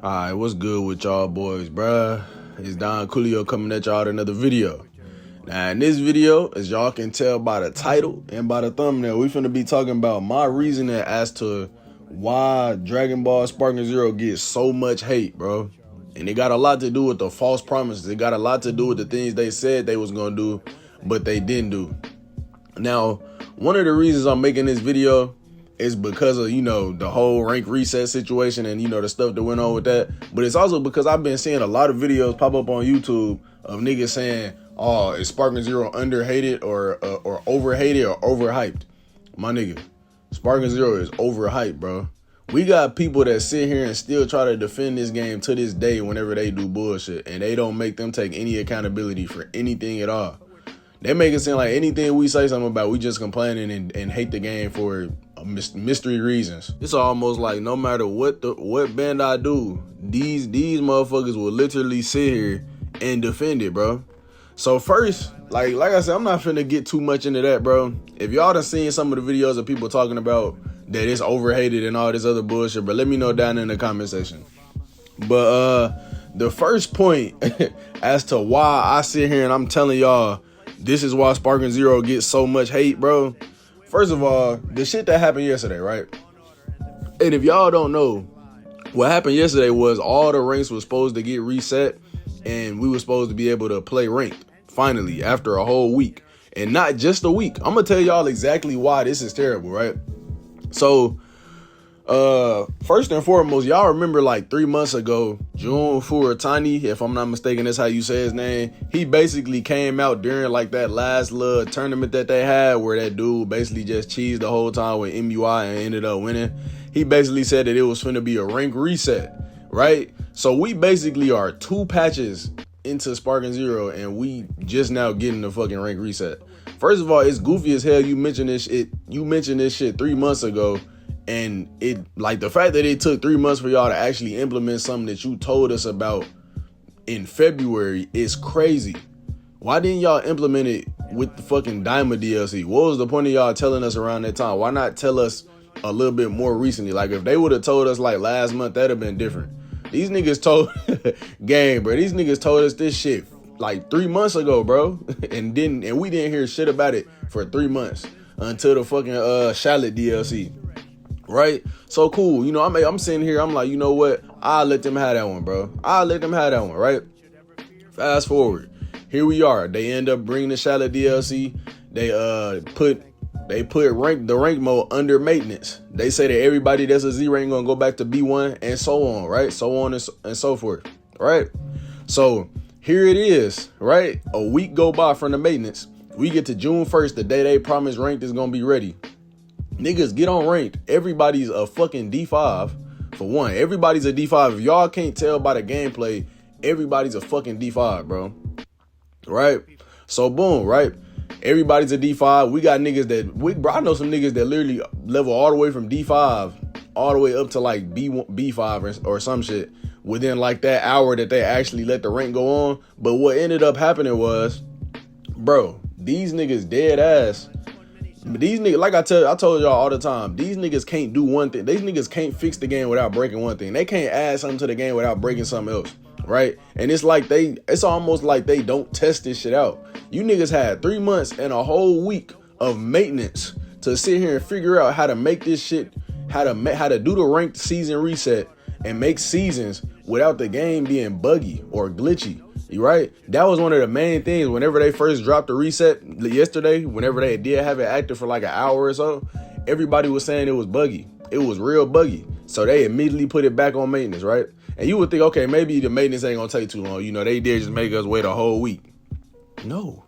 Alright, what's good with y'all boys, bruh? It's Don Coolio coming at y'all with another video. Now, in this video, as y'all can tell by the title and by the thumbnail, we finna be talking about my reasoning as to why Dragon Ball Sparking Zero gets so much hate, bro. And it got a lot to do with the false promises. It got a lot to do with the things they said they was gonna do, but they didn't do. Now, one of the reasons I'm making this video is because of, the whole rank reset situation and, the stuff that went on with that. But it's also because I've been seeing a lot of videos pop up on YouTube of niggas saying, oh, is Sparking Zero underhated or overhated or overhyped? My nigga, Sparking Zero is overhyped, bro. We got people that sit here and still try to defend this game to this day whenever they do bullshit, and they don't make them take any accountability for anything at all. They make it seem like anything we say something about, we just complaining and hate the game for mystery reasons. It's almost like no matter what band I do, these motherfuckers will literally sit here and defend it, bro. So first, like I said, I'm not finna get too much into that, bro. If y'all done seen some of the videos of people talking about that it's overhated and all this other bullshit, but let me know down in the comment section. But the first point as to why I sit here and I'm telling y'all this is why Sparking Zero gets so much hate, bro. First of all, the shit that happened yesterday, right? And if y'all don't know, what happened yesterday was all the ranks was supposed to get reset and we were supposed to be able to play ranked, finally, after a whole week. And not just a week. I'm going to tell y'all exactly why this is terrible, right? So, first and foremost, y'all remember like 3 months ago, Jun Furatani, if I'm not mistaken, that's how you say his name. He basically came out during like that last little tournament that they had where that dude basically just cheesed the whole time with MUI and ended up winning. He basically said that it was finna be a rank reset, right? So we basically are 2 patches into Sparking Zero and we just now getting the fucking rank reset. First of all, it's goofy as hell. You mentioned this shit 3 months ago. And it, like, the fact that it took 3 months for y'all to actually implement something that you told us about in February is crazy. Why didn't y'all implement it with the fucking Diamond DLC? What was the point of y'all telling us around that time? Why not tell us a little bit more recently? Like, if they would have told us like last month, that'd have been different. These niggas told gang, bro. These niggas told us this shit like 3 months ago, bro, and we didn't hear shit about it for 3 months until the fucking Shallot DLC. Right? So cool. I'm sitting here. I'm like, you know what? I'll let them have that one, bro. I'll let them have that one, right? Fast forward. Here we are. They end up bringing the Shallot DLC. They put the rank mode under maintenance. They say that everybody that's a Z rank gonna go back to B1 and so on, right? So on and so forth, right? So here it is, right? A week go by from the maintenance. We get to June 1st, the day they promised ranked is gonna be ready. Niggas, get on ranked. Everybody's a fucking D5. For one, everybody's a D5. If y'all can't tell by the gameplay, everybody's a fucking D5, bro. Right? So boom, right? Everybody's a D5. We got niggas I know some niggas that literally level all the way from D5 all the way up to like B5 or some shit within like that hour that they actually let the rank go on. But what ended up happening was, bro, these niggas dead ass. These niggas, like I told y'all all the time, these niggas can't do one thing. These niggas can't fix the game without breaking one thing. They can't add something to the game without breaking something else, right? And it's almost like they don't test this shit out. You niggas had 3 months and a whole week of maintenance to sit here and figure out how to make this shit, how to do the ranked season reset and make seasons without the game being buggy or glitchy. Right? That was one of the main things. Whenever they first dropped the reset yesterday, whenever they did have it active for like an hour or so, everybody was saying it was buggy. It was real buggy. So they immediately put it back on maintenance, right? And you would think, okay, maybe the maintenance ain't gonna take too long. They did just make us wait a whole week. No.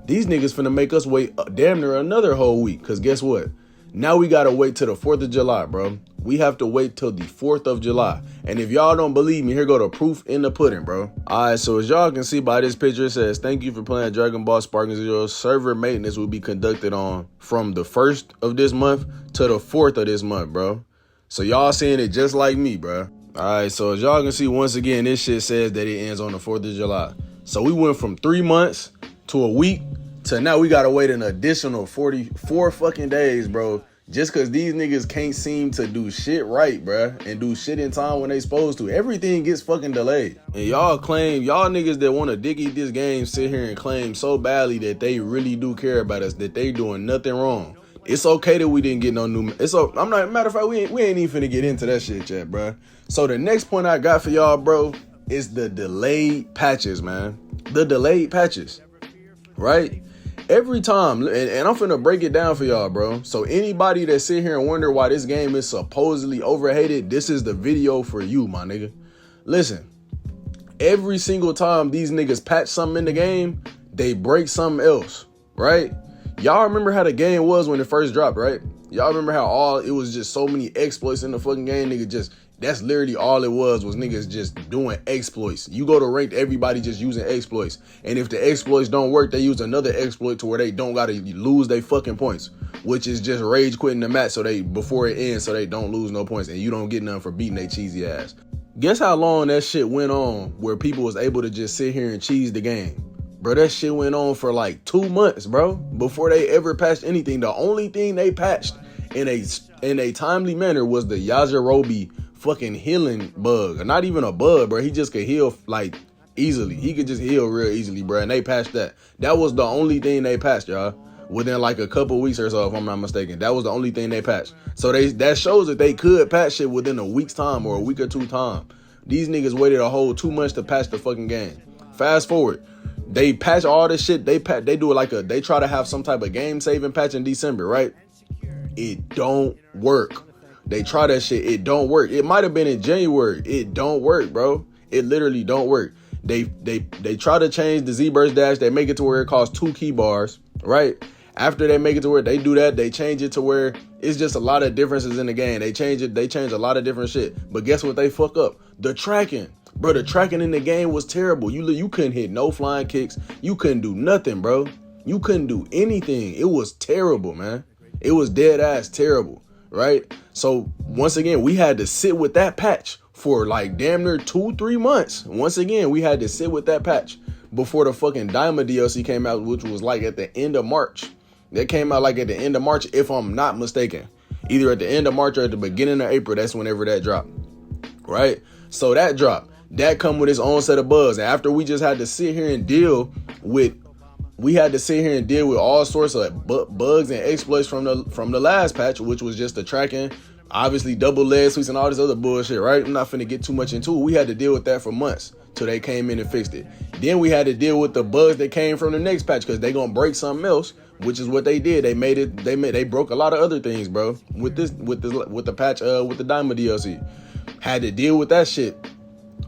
These niggas finna make us wait damn near another whole week. Because guess what? Now we gotta wait till the 4th of July, bro. We have to wait till the 4th of July. And if y'all don't believe me, here go the proof in the pudding, bro. All right, so as y'all can see by this picture, it says, thank you for playing Dragon Ball Sparking Zero. Server maintenance will be conducted from the 1st of this month to the 4th of this month, bro. So y'all seeing it just like me, bro. All right, so as y'all can see, once again, this shit says that it ends on the 4th of July. So we went from 3 months to a week to now we gotta wait an additional 44 fucking days, bro, Just because these niggas can't seem to do shit right, bruh, and do shit in time when they supposed to. Everything gets fucking delayed. And y'all niggas that want to dick eat this game sit here and claim so badly that they really do care about us, that they doing nothing wrong. It's okay that we didn't get no new. Matter of fact, we ain't even finna get into that shit yet, bruh. So the next point I got for y'all, bro, is the delayed patches, man. The delayed patches, right? Every time, and I'm finna break it down for y'all, bro. So anybody that sit here and wonder why this game is supposedly overhated, this is the video for you, my nigga. Listen, every single time these niggas patch something in the game, they break something else, right? Y'all remember how the game was when it first dropped, right? Y'all remember how it was just so many exploits in the fucking game, nigga. That's literally all it was niggas just doing exploits. You go to ranked, everybody just using exploits. And if the exploits don't work, they use another exploit to where they don't gotta lose their fucking points, which is just rage quitting the match before it ends so they don't lose no points and you don't get none for beating their cheesy ass. Guess how long that shit went on where people was able to just sit here and cheese the game? Bro, that shit went on for like 2 months, bro, before they ever patched anything. The only thing they patched in a timely manner was the Yajirobe fucking healing bug. Not even a bug, bro. He just could heal like easily. He could just heal real easily, bro. And they patched that. That was the only thing they patched, y'all. Within like a couple weeks or so, if I'm not mistaken. That was the only thing they patched. So that shows that they could patch shit within a week's time or a week or two time. These niggas waited a whole 2 months to patch the fucking game. Fast forward. They patch all this shit. They do it they try to have some type of game saving patch in December, right? It don't work. They try that shit. It don't work. It might have been in January. It don't work, bro. It literally don't work. They try to change the Z-Burst dash. They make it to where it costs 2 key bars, right? After they make it to where they do that, they change it to where it's just a lot of differences in the game. They change a lot of different shit. But guess what they fuck up? The tracking. Bro, the tracking in the game was terrible. You couldn't hit no flying kicks. You couldn't do nothing, bro. You couldn't do anything. It was terrible, man. It was dead ass terrible, right? So once again, we had to sit with that patch for like damn near 2-3 months. Once again, we had to sit with that patch before the fucking Diamond DLC came out, which was like at the end of March. That came out like at the end of March, if I'm not mistaken. Either at the end of March or at the beginning of April. That's whenever that dropped, right? So that dropped. That come with its own set of bugs. And after we just had to sit here and deal with all sorts of bugs and exploits from the last patch, which was just the tracking, obviously double leg sweeps and all this other bullshit, right? I'm not finna get too much into it. We had to deal with that for months till they came in and fixed it. Then we had to deal with the bugs that came from the next patch because they gonna break something else, which is what they did. They broke a lot of other things, bro. With the patch with the Diamond DLC, had to deal with that shit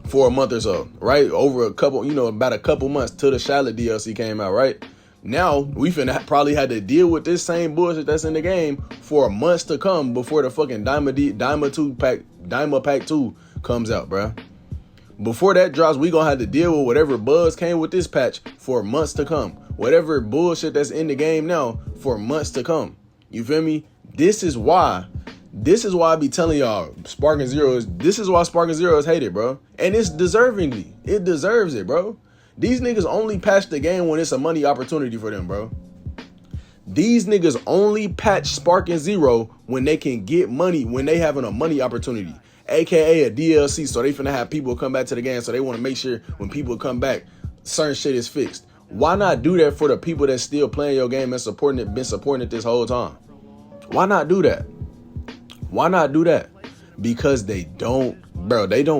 for a month or so, right? Over about a couple months till the Charlotte DLC came out, right? Now we probably had to deal with this same bullshit that's in the game for months to come before the fucking Diamond Pack 2 comes out, bro. Before that drops, we gonna have to deal with whatever bugs came with this patch for months to come. Whatever bullshit that's in the game now for months to come. You feel me? This is why I be telling y'all this is why Sparking Zero is hated, bro. And it's deservingly. It deserves it, bro. These niggas only patch the game when it's a money opportunity for them, bro. These niggas only patch Sparking Zero when they can get money, when they having a money opportunity, aka a DLC. So they finna have people come back to the game, so they want to make sure when people come back, certain shit is fixed. Why not do that for the people that's still playing your game and been supporting it this whole time? Why not do that? Why not do that? Because they don't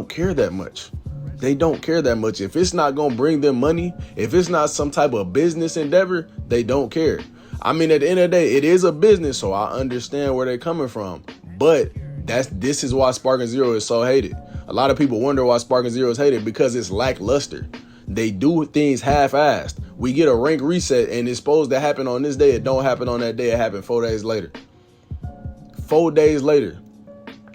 care that much. They don't care that much. If it's not going to bring them money, if it's not some type of business endeavor, they don't care. I mean, at the end of the day, it is a business, so I understand where they're coming from. But this is why Sparking Zero is so hated. A lot of people wonder why Sparking Zero is hated because it's lackluster. They do things half-assed. We get a rank reset and it's supposed to happen on this day. It don't happen on that day. It happened 4 days later. 4 days later,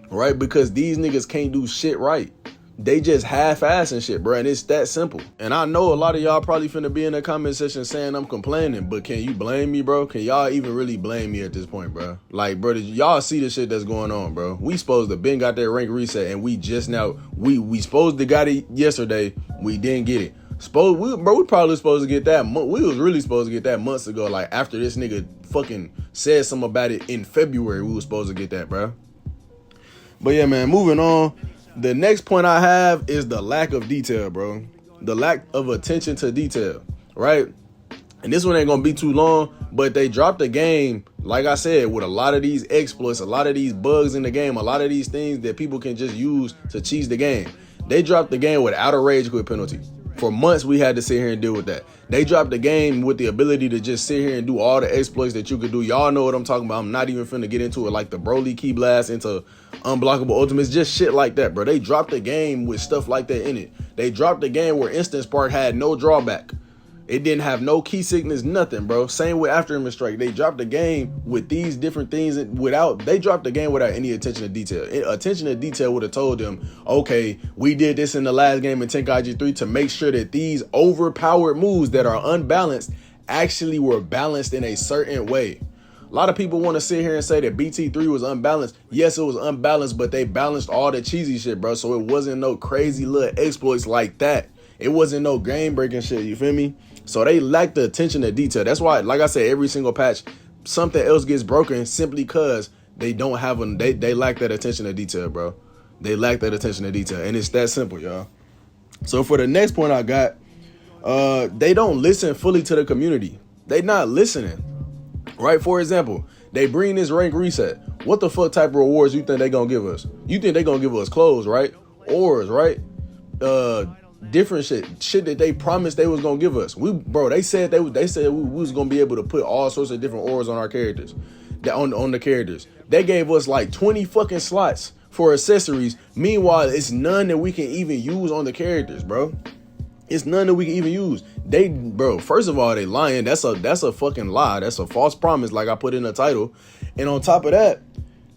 right? Because these niggas can't do shit right. They just half-assing shit, bro, and it's that simple. And I know a lot of y'all probably finna be in the comment section saying I'm complaining, but can you blame me, bro? Can y'all even really blame me at this point, bro? Like, bro, y'all see the shit that's going on, bro? We supposed to been got that rank reset, and we just now, we supposed to got it yesterday. We didn't get it. We probably supposed to get that. We was really supposed to get that months ago. Like after this nigga fucking said something about it in February, we was supposed to get that, bro. But yeah, man, moving on. The next point I have is the lack of detail, bro. The lack of attention to detail, right? And this one ain't gonna be too long, but they dropped the game, like I said, with a lot of these exploits, a lot of these bugs in the game, a lot of these things that people can just use to cheese the game. They dropped the game without a rage quit penalty. For months, we had to sit here and deal with that. They dropped the game with the ability to just sit here and do all the exploits that you could do. Y'all know what I'm talking about. I'm not even finna get into it, like the Broly key blast into unblockable ultimates, just shit like that, bro. They dropped the game with stuff like that in it. They dropped the game where Instant Spark had no drawback. It didn't have no key sickness, nothing, bro. Same with After Image Strike. They dropped the game with these different things they dropped the game without any attention to detail. Attention to detail would have told them, okay, we did this in the last game in Tenkaichi 3 to make sure that these overpowered moves that are unbalanced actually were balanced in a certain way. A lot of people want to sit here and say that BT3 was unbalanced. Yes, it was unbalanced, but they balanced all the cheesy shit, bro. So it wasn't no crazy little exploits like that. It wasn't no game-breaking shit, you feel me? So they lack the attention to detail. That's why, like I said, every single patch, something else gets broken simply because they don't have they lack that attention to detail, bro. They lack that attention to detail, and it's that simple, y'all. So for the next point I got, they don't listen fully to the community. They not listening, right? For example, they bring this rank reset. What the fuck type of rewards you think they gonna give us? You think they gonna give us clothes, right? Ores, right? Different shit that they promised they was gonna give us. They said we was gonna be able to put all sorts of different ores on our characters, on the characters. They gave us like 20 fucking slots for accessories. Meanwhile, it's none that we can even use on the characters, bro. It's none that we can even use. First of all, they lying. That's a fucking lie. That's a false promise, like I put in the title. And on top of that,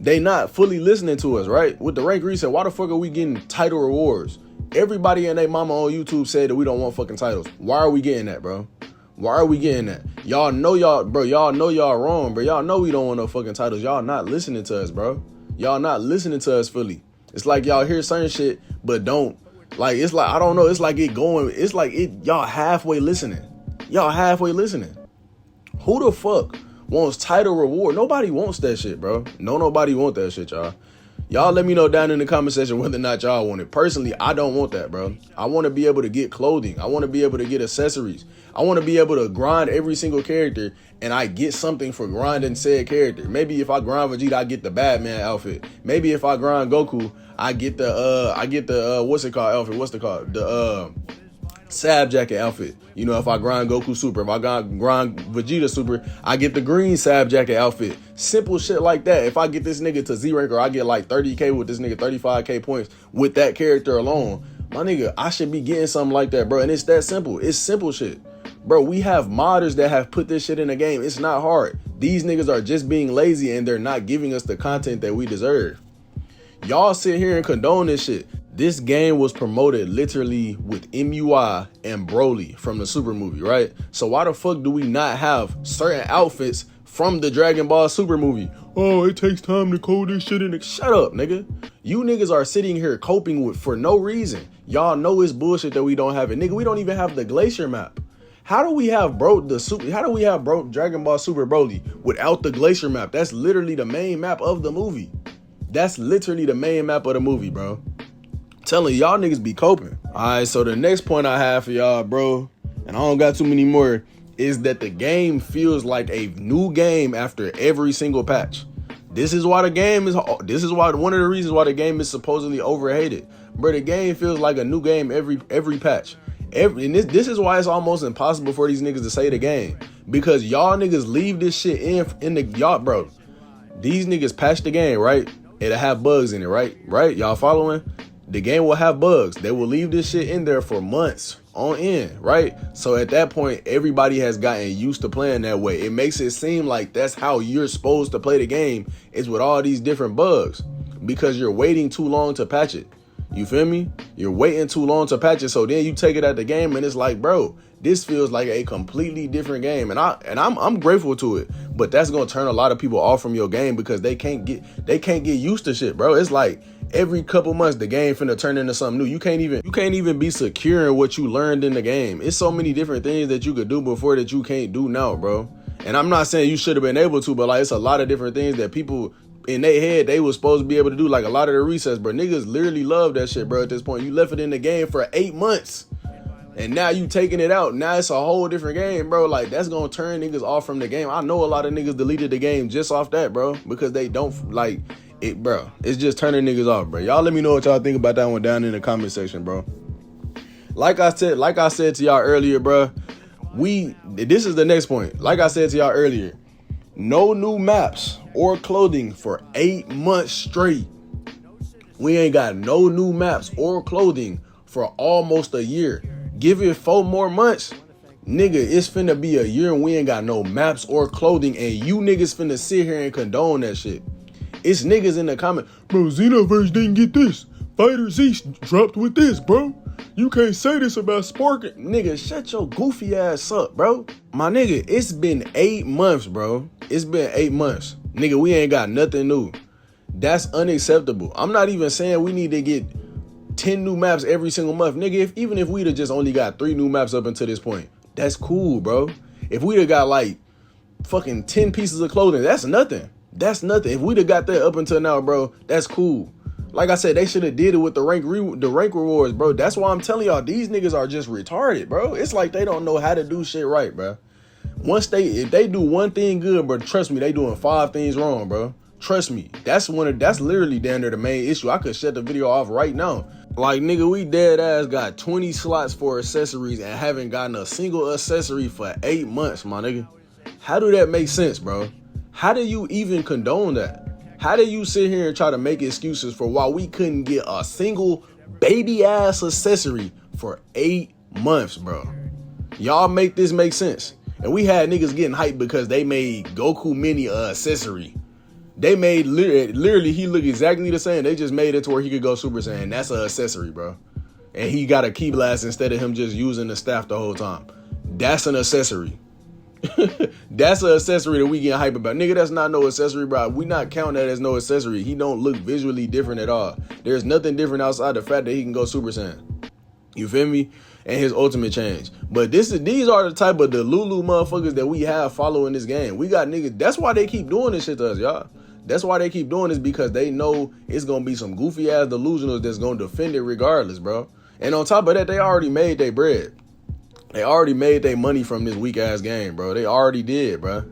they not fully listening to us, right? With the rank reset, why the fuck are we getting title rewards? Everybody and their mama on YouTube said that we don't want fucking titles. Why are we getting that, bro? Why are we getting that? Y'all know y'all wrong, bro. Y'all know we don't want no fucking titles. Y'all not listening to us, bro. Y'all not listening to us fully. It's like y'all hear certain shit, but don't. Like, it's like, I don't know. It's like y'all halfway listening. Y'all halfway listening. Who the fuck wants title reward? Nobody wants that shit, bro. Nobody want that shit, y'all. Y'all let me know down in the comment section whether or not y'all want it. Personally, I don't want that, bro. I want to be able to get clothing. I want to be able to get accessories. I want to be able to grind every single character and I get something for grinding said character. Maybe if I grind Vegeta, I get the Batman outfit. Maybe if I grind Goku, I get the what's it called outfit? What's it called? The Sab Jacket outfit. You know, if I grind Goku Super, if I grind Vegeta Super, I get the green Sab Jacket outfit. Simple shit like that. If I get this nigga to Z rank, or I get like 30k with this nigga, 35k points with that character alone, my nigga, I should be getting something like that, bro. And it's that simple. It's simple shit. Bro, we have modders that have put this shit in the game. It's not hard. These niggas are just being lazy and they're not giving us the content that we deserve. Y'all sit here and condone this shit. This game was promoted literally with MUI and Broly from the Super movie, right? So why the fuck do we not have certain outfits from the Dragon Ball Super movie? Oh, it takes time to code this shit in. Shut up, nigga. You niggas are sitting here coping with for no reason. Y'all know it's bullshit that we don't have it. Nigga, we don't even have the Glacier map. How do we have Dragon Ball Super Broly without the Glacier map? That's literally the main map of the movie. That's literally the main map of the movie, bro. Telling y'all niggas be coping. Alright, so the next point I have for y'all, bro, and I don't got too many more, is that the game feels like a new game after every single patch. This is why one of the reasons why the game is supposedly overhated. Bro, the game feels like a new game every patch. And this is why it's almost impossible for these niggas to say the game. Because y'all niggas leave this shit in the y'all, bro. These niggas patch the game, right? It'll have bugs in it, right? Right? Y'all following? The game will have bugs. They will leave this shit in there for months on end, right? So at that point, everybody has gotten used to playing that way. It makes it seem like that's how you're supposed to play the game, is with all these different bugs, because you're waiting too long to patch it. You feel me? You're waiting too long to patch it. So then you take it at the game and it's like, bro, this feels like a completely different game. And I'm grateful to it, but that's gonna turn a lot of people off from your game because they can't get used to shit, bro. It's like every couple months the game finna turn into something new. You can't even be secure in what you learned in the game. It's so many different things that you could do before that you can't do now, bro. And I'm not saying you should have been able to, but like it's a lot of different things that people in their head they was supposed to be able to do. Like a lot of the resets, bro. Niggas literally love that shit, bro. At this point, you left it in the game for 8 months. And now you taking it out. Now it's a whole different game, bro. Like, that's going to turn niggas off from the game. I know a lot of niggas deleted the game just off that, bro. Because they don't, like, it, bro. It's just turning niggas off, bro. Y'all let me know what y'all think about that one down in the comment section, bro. Like I said to y'all earlier, bro. This is the next point. Like I said to y'all earlier. No new maps or clothing for 8 months straight. We ain't got no new maps or clothing for almost a year. Give it 4 more months, nigga, it's finna be a year and we ain't got no maps or clothing, and you niggas finna sit here and condone that shit. It's niggas in the comment, bro, Xenoverse didn't get this. Fighter Z dropped with this, bro. You can't say this about Sparking. Nigga, shut your goofy ass up, bro. My nigga, it's been 8 months, bro. It's been 8 months. Nigga, we ain't got nothing new. That's unacceptable. I'm not even saying we need to get 10 new maps every single month. Nigga, even if we'd have just only got 3 new maps up until this point, that's cool, bro. If we'd have got like fucking 10 pieces of clothing, that's nothing. That's nothing. If we'd have got that up until now, bro, that's cool. Like I said, they should have did it with the rank rewards, bro. That's why I'm telling y'all, these niggas are just retarded, bro. It's like they don't know how to do shit right, bro. If they do one thing good, bro, trust me, they doing 5 things wrong, bro. Trust me. That's literally down there the main issue. I could shut the video off right now. Like, nigga, we dead ass got 20 slots for accessories and haven't gotten a single accessory for 8 months, my nigga. How do that make sense, bro? How do you even condone that? How do you sit here and try to make excuses for why we couldn't get a single baby ass accessory for 8 months, bro? Y'all make this make sense. And we had niggas getting hyped because they made Goku Mini a accessory. They made literally he looked exactly the same. They just made it to where he could go Super Saiyan. That's an accessory, bro. And he got a key blast instead of him just using the staff the whole time. That's an accessory. That's an accessory that we getting hype about. Nigga, that's not no accessory, bro. We not counting that as no accessory. He don't look visually different at all. There's nothing different outside the fact that he can go Super Saiyan. You feel me? And his ultimate change. But these are the type of the Lulu motherfuckers that we have following this game. We got niggas. That's why they keep doing this shit to us, y'all. That's why they keep doing this, because they know it's going to be some goofy ass delusionals that's going to defend it regardless, bro. And on top of that, they already made their bread. They already made their money from this weak ass game, bro. They already did, bro.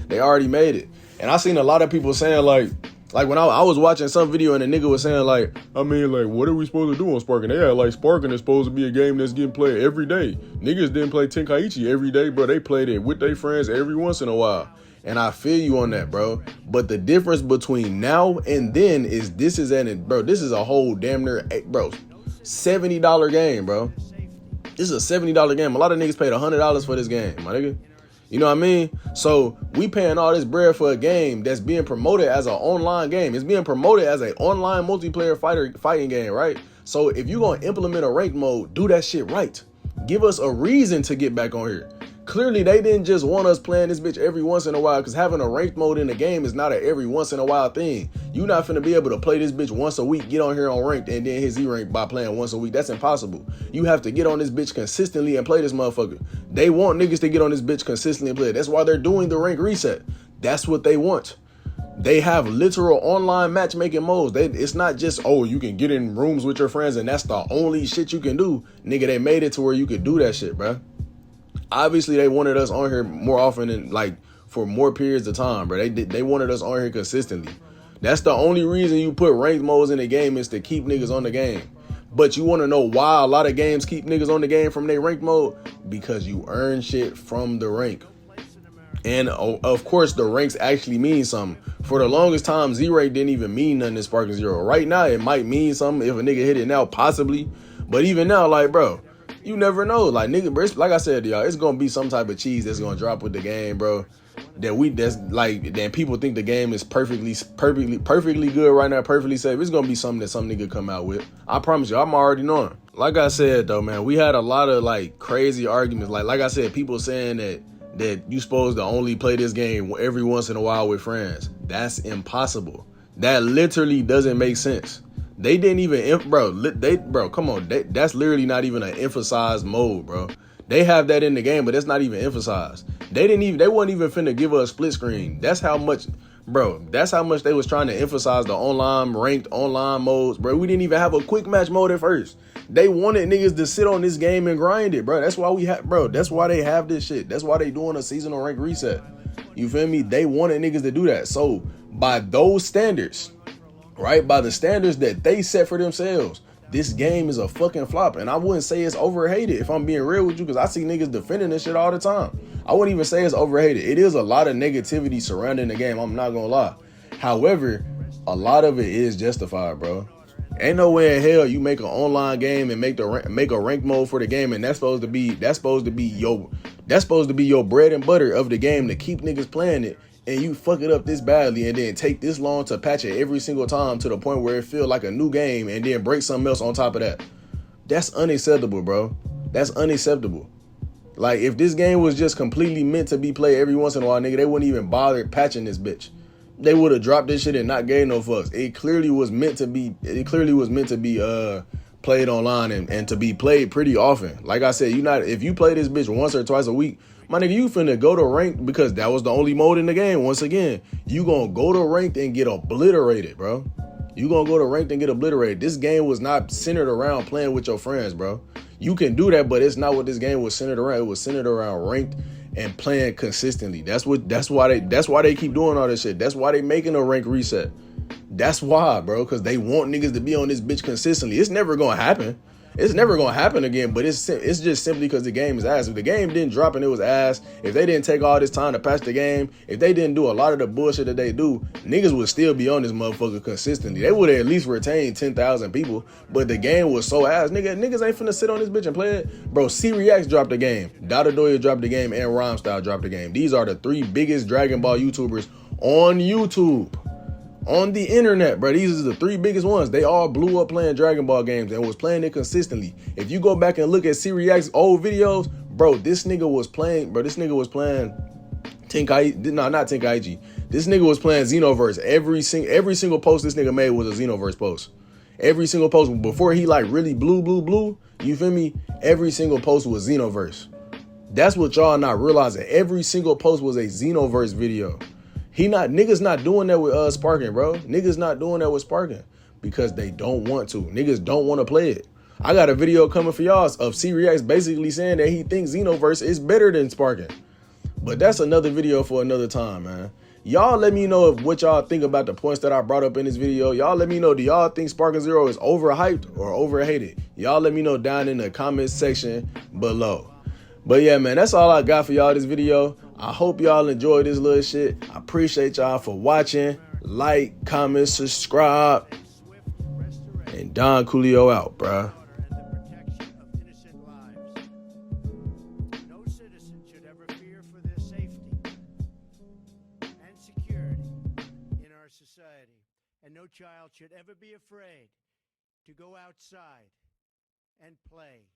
They already made it. And I seen a lot of people saying like when I was watching some video and a nigga was saying like, I mean, like, what are we supposed to do on Sparking? They had like Sparking is supposed to be a game that's getting played every day. Niggas didn't play Tenkaichi every day, bro. They played it with their friends every once in a while. And I feel you on that, bro. But the difference between now and then is this is a whole damn near, bro, $70 game, bro. This is a $70 game. A lot of niggas paid $100 for this game, my nigga. You know what I mean? So we paying all this bread for a game that's being promoted as an online game. It's being promoted as an online multiplayer fighting game, right? So if you're going to implement a ranked mode, do that shit right. Give us a reason to get back on here. Clearly, they didn't just want us playing this bitch every once in a while, because having a ranked mode in the game is not a every once in a while thing. You're not finna be able to play this bitch once a week, get on here on ranked, and then hit Z-rank by playing once a week. That's impossible. You have to get on this bitch consistently and play this motherfucker. They want niggas to get on this bitch consistently and play it. That's why they're doing the rank reset. That's what they want. They have literal online matchmaking modes. It's not just, oh, you can get in rooms with your friends and that's the only shit you can do. Nigga, they made it to where you could do that shit, bruh. Obviously, they wanted us on here more often and like for more periods of time, bro. They wanted us on here consistently. That's the only reason you put ranked modes in the game, is to keep niggas on the game. But you want to know why a lot of games keep niggas on the game from their ranked mode? Because you earn shit from the rank. And of course, the ranks actually mean something. For the longest time, Z-rank didn't even mean nothing in Sparking Zero. Right now, it might mean something if a nigga hit it now, possibly. But even now, like, bro, you never know. Like, nigga, bro, like I said, y'all, it's gonna be some type of cheese that's gonna drop with the game, bro. Then people think the game is perfectly good right now, perfectly safe. It's gonna be something that some nigga come out with. I promise you, I'm already knowing. Like I said, though, man, we had a lot of like crazy arguments. Like I said, people saying that you supposed to only play this game every once in a while with friends. That's impossible. That literally doesn't make sense. They didn't even, bro, come on. That's literally not even an emphasized mode, bro. They have that in the game, but it's not even emphasized. They wasn't even finna give us a split screen. That's how much they was trying to emphasize the ranked online modes, bro. We didn't even have a quick match mode at first. They wanted niggas to sit on this game and grind it, bro. That's why that's why they have this shit. That's why they doing a seasonal rank reset. You feel me? They wanted niggas to do that. So by those standards, right, by the standards that they set for themselves, this game is a fucking flop. And I wouldn't say it's overhated, if I'm being real with you, because I see niggas defending this shit all the time. I wouldn't even say it's overhated. It is a lot of negativity surrounding the game, I'm not gonna lie. However, a lot of it is justified, bro. Ain't no way in hell you make an online game and make a rank mode for the game, and that's supposed to be your bread and butter of the game to keep niggas playing it, and you fuck it up this badly and then take this long to patch it every single time to the point where it feel like a new game and then break something else on top of that. That's unacceptable, bro. That's unacceptable. Like, if this game was just completely meant to be played every once in a while, nigga, they wouldn't even bother patching this bitch. They would have dropped this shit and not gave no fucks. It clearly was meant to be played online and to be played pretty often. Like I said, if you play this bitch once or twice a week, my nigga, you finna go to ranked because that was the only mode in the game. Once again, you gonna go to ranked and get obliterated, bro. You gonna go to ranked and get obliterated. This game was not centered around playing with your friends, bro. You can do that, but it's not what this game was centered around. It was centered around ranked and playing consistently. That's why they keep doing all this shit. That's why they making a rank reset. That's why, bro, because they want niggas to be on this bitch consistently. It's never gonna happen. It's never gonna happen again, but it's just simply because the game is ass. If the game didn't drop and it was ass, if they didn't take all this time to patch the game, if they didn't do a lot of the bullshit that they do, niggas would still be on this motherfucker consistently. They would have at least retained 10,000 people, but the game was so ass. Niggas ain't finna sit on this bitch and play it. Bro, C-Reacts dropped the game, Dada Doya dropped the game, and Rhymestyle dropped the game. These are the 3 biggest Dragon Ball YouTubers on YouTube. On the internet, bro. These are the 3 biggest ones. They all blew up playing Dragon Ball games and was playing it consistently. If you go back and look at C-React's old videos, bro, this nigga was playing Tenkaichi. No, not Tenkaichi. This nigga was playing Xenoverse. Every single post this nigga made was a Xenoverse post. Every single post before he like really blew. You feel me? Every single post was Xenoverse. That's what y'all not realizing. Every single post was a Xenoverse video. Niggas not doing that with Sparking, bro. Niggas not doing that with Sparking because they don't want to. Niggas don't want to play it. I got a video coming for y'all of C-Reacts basically saying that he thinks Xenoverse is better than Sparking. But that's another video for another time, man. Y'all let me know what y'all think about the points that I brought up in this video. Y'all let me know, do y'all think Sparking Zero is overhyped or overhated? Y'all let me know down in the comments section below. But yeah, man, that's all I got for y'all this video. I hope y'all enjoyed this little shit. I appreciate y'all for watching. Like, comment, subscribe. And Don Coolio out, bruh. No citizen should ever fear for their safety and security in our society. And no child should ever be afraid to go outside and play.